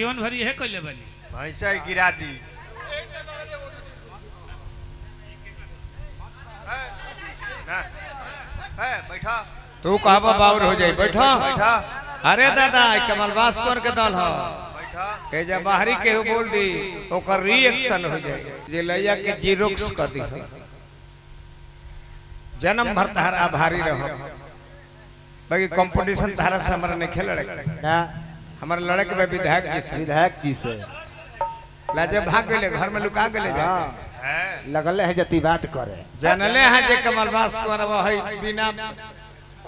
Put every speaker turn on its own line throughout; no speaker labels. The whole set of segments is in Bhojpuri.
जीवन भरी है कइले बानी
भैंसा गिरा दी बैठा
तू कहबा बाउर हो जाई बैठा
बैठा।
अरे दादा कमल भास्कर के दल हो ए जब बाहरी के बोल दी ओकर रिएक्शन हो जाए जे लैया के जीरोक्स कर दी जन्म भर तहर आभारी रहो बाकी कंपटीशन तहरा से हमरा नहीं खेल ना हमारे लड़के में विधायक जी से लाजे भाग गए घर में लुका गए
लगल है जति बात करे
जानले हैं जे कमल भास्कर वही बिना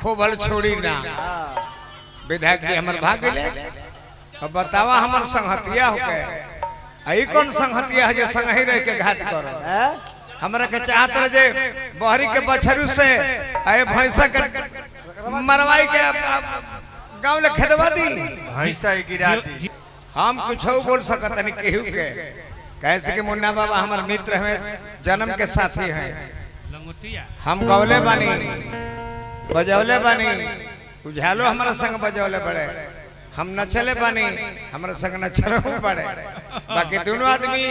खोबल छोड़ी ना विधायक जी हमर भाग गए अब बतावा हमर संगहतिया हो के आई कौन संगहतिया है जे संग ही रह के घात कर हमरा के चाहत रहे जे बहरी के बछरू से आए भैंसा के मरवाई के गांव ले खेदवा दी
भैंसा गिरा दी
हम कुछ बोल सकत नहीं केहू के कैसे कि मुन्ना बाबा हमारे मित्र हैं जन्म के साथी हैं
लंगोटिया
हम गौले बानी बजौले बानी उझालो हमारे संग बजौले बड़े हम नचले बानी हमारे संग नचलो बड़े बाकी दोनों आदमी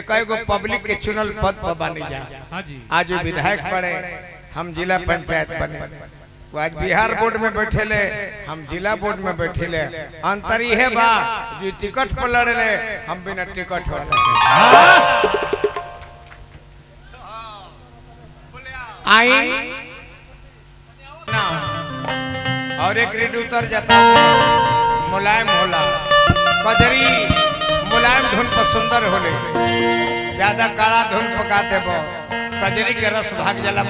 एक एगो पब्लिक के चुनल पद पर बानी जा आज विधायक बड़े हम जिला पंचायत बने वो आज बिहार बोर्ड में बैठे ले हम जिला बोर्ड में बैठे ले अंतर यह बा जो टिकट पर लड़े ले हम बिना टिकट वाले आई ना और एक रेड उतर जाता मुलायम होला कजरी मुलायम धुन पर सुंदर होले ज्यादा काला धुन पका देबो कजरी के रस भाग जाला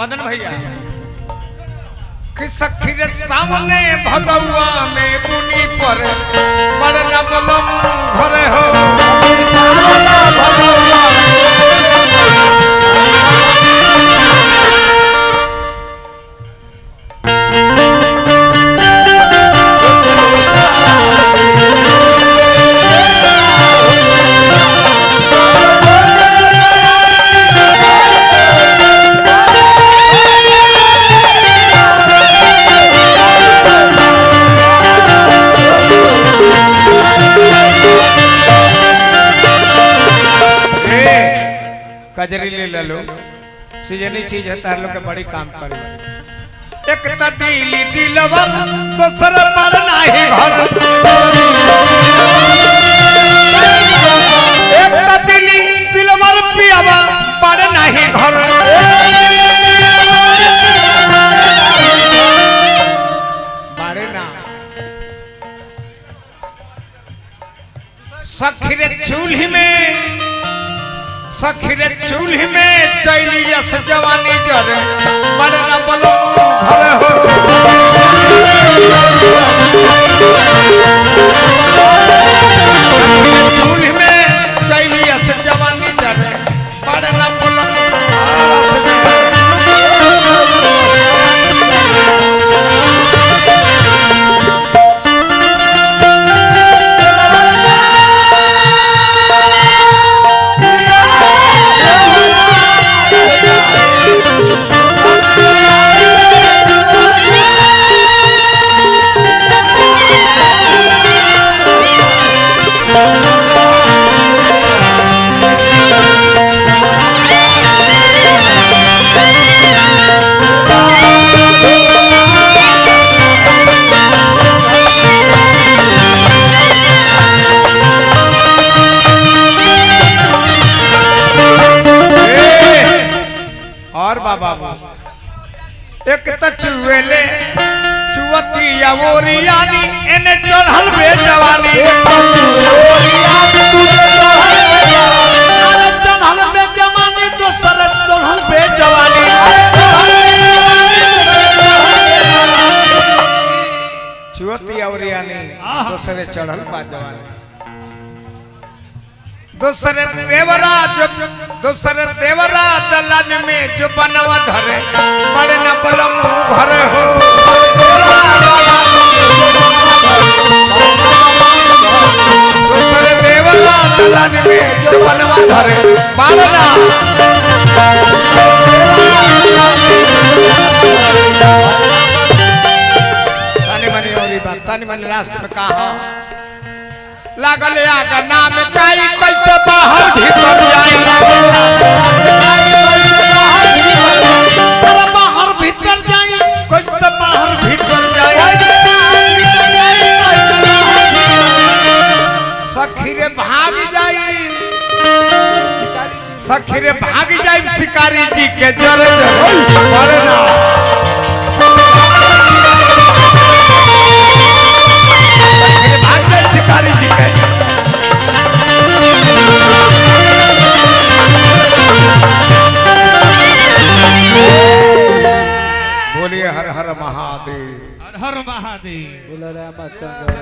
मदन भैया सखी रे सामने भगवा में बुनी पर बड़ना बलम घरे हो कजरी ले लो सीजनी चीज है तार लोग के बड़ी काम करे एक ततीली दिलवा दूसर पर नाही घर एक ततीली दिलवा पियावा पर नाही घर बारे ना सखी रे चूल्ही में सखीरे चूल्ही में चैली यस जवानी जरे बड़ना बलो घर हो चूल्ही में चैली यस जवानी जरे बड़ना बलो एक तचुएले चुवती यावोरियानी एने चढ़ल बे जवानी चढ़ल बे जवानी तो सरत चढ़ल बे जवानी चुवती यावोरियानी दूसरे चढ़ल बा जवानी दूसरे देवरा दलन में जो बनवा धरे बड़े न बलम घरे हो दूसरे देवरा दलन में जो बनवा धरे बड़े ना तानी मनी लास्ट में कहा लागल आग नाम काई कैसे बाहर भीतर जाई बाहर भीतर जाई कैसे बाहर भीतर जाई सखी रे भाग जाई सखी रे भाग जाई शिकारी जी के जरे बड़े ना भाग जाई शिकारी जी के बोलिए हर हर महादेव
हर हर महादेव।
बोला रामचंद्र